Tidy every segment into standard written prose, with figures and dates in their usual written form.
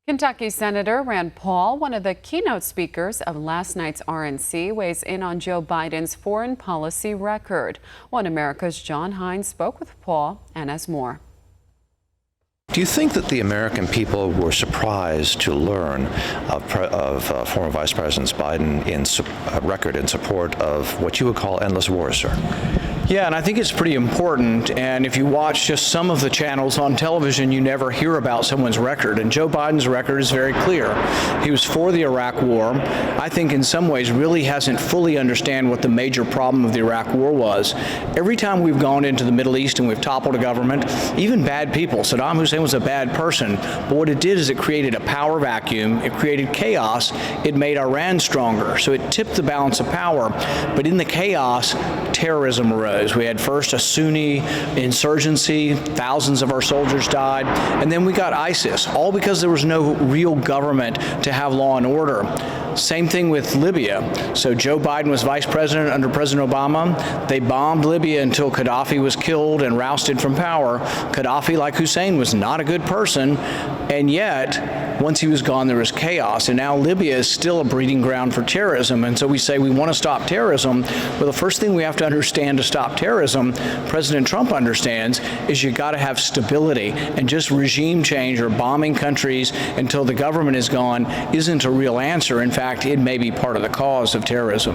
Kentucky Senator Rand Paul, one of the keynote speakers of last night's RNC, weighs in on Joe Biden's foreign policy record. One America's John Hines spoke with Paul and has more. Do you think that the American people were surprised to learn of former Vice President Biden's record in support of what you would call endless wars, sir? Yeah, and I think it's pretty important. And if you watch just some of the channels on television, you never hear about someone's record. And Joe Biden's record is very clear. He was for the Iraq War. I think in some ways really hasn't fully understand what the major problem of the Iraq War was. Every time we've gone into the Middle East and we've toppled a government, even bad people, Saddam Hussein was a bad person, but what it did is it created a power vacuum, it created chaos, it made Iran stronger. So it tipped the balance of power. But in the chaos, terrorism arose. We had first a Sunni insurgency, thousands of our soldiers died, and then we got ISIS, all because there was no real government to have law and order. Same thing with Libya. So Joe Biden was vice president under President Obama. They bombed Libya until Gaddafi was killed and rousted from power. Gaddafi, like Hussein, was not a good person, and yet once he was gone, there was chaos. And now Libya is still a breeding ground for terrorism. And so we say we want to stop terrorism. Well, the first thing we have to understand to stop terrorism, President Trump understands, is you got to have stability. And just regime change or bombing countries until the government is gone isn't a real answer. In fact, it may be part of the cause of terrorism.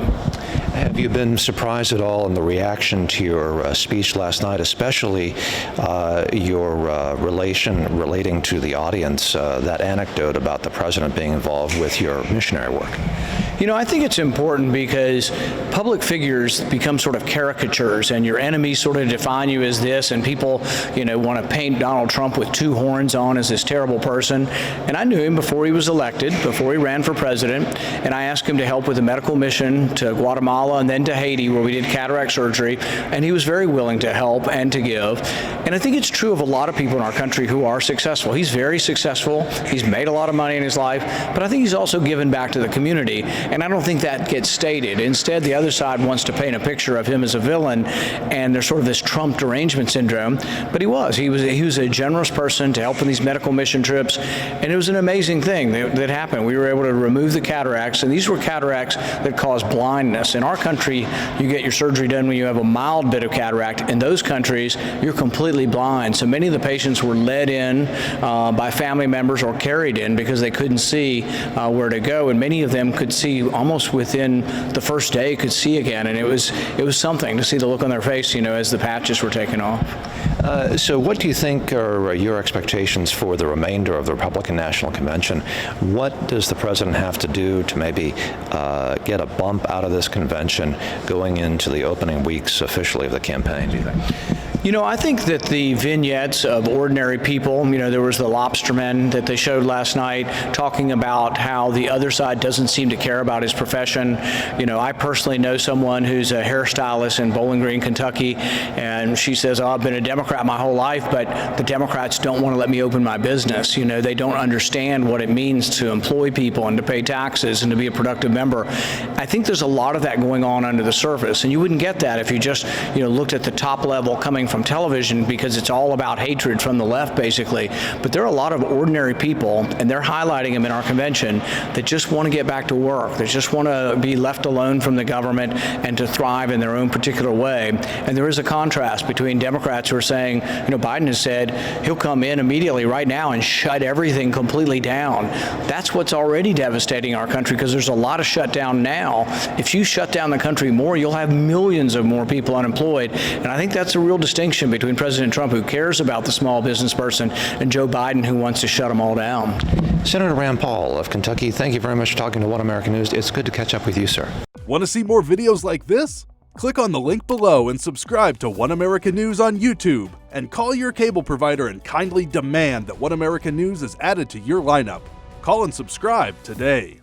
Have you been surprised at all in the reaction to your speech last night, especially your relating to the audience, that anecdote about the president being involved with your missionary work? You know, I think it's important because public figures become sort of caricatures, and your enemies sort of define you as this, and people, want to paint Donald Trump with two horns on as this terrible person. And I knew him before he was elected, before he ran for president, and I asked him to help with a medical mission to Guatemala and then to Haiti, where we did cataract surgery, and he was very willing to help and to give. And I think it's true of a lot of people in our country who are successful. He's very successful. He's made a lot of money in his life, but I think he's also given back to the community. And I don't think that gets stated. Instead, the other side wants to paint a picture of him as a villain, and there's sort of this Trump derangement syndrome. But he was a generous person to help in these medical mission trips, and it was an amazing thing that happened. We were able to remove the cataracts, and these were cataracts that cause blindness. In our country, you get your surgery done when you have a mild bit of cataract. In those countries, you're completely blind. So many of the patients were led in by family members or carried in because they couldn't see where to go, and many of them could see almost within the first day, could see again, and it was something to see the look on their face, as the patches were taken off. So what do you think are your expectations for the remainder of the Republican National Convention? What does the president have to do to maybe get a bump out of this convention going into the opening weeks officially of the campaign, do you think? I think that the vignettes of ordinary people, there was the lobsterman that they showed last night talking about how the other side doesn't seem to care about his profession. I personally know someone who's a hairstylist in Bowling Green, Kentucky, and she says, I've been a Democrat my whole life, but the Democrats don't want to let me open my business. They don't understand what it means to employ people and to pay taxes and to be a productive member. I think there's a lot of that going on under the surface, and you wouldn't get that if you just, looked at the top level coming from television, because it's all about hatred from the left, basically. But there are a lot of ordinary people, and they're highlighting them in our convention, that just want to get back to work, that just want to be left alone from the government and to thrive in their own particular way. And there is a contrast between Democrats who are saying, Biden has said he'll come in immediately right now and shut everything completely down. That's what's already devastating our country, because there's a lot of shutdown now. If you shut down the country more, you'll have millions of more people unemployed. And I think that's a real distinction between President Trump, who cares about the small business person, and Joe Biden, who wants to shut them all down. Senator Rand Paul of Kentucky, thank you very much for talking to One American News. It's good to catch up with you, sir. Want to see more videos like this? Click on the link below and subscribe to One American News on YouTube, and call your cable provider and kindly demand that One American News is added to your lineup. Call and subscribe today.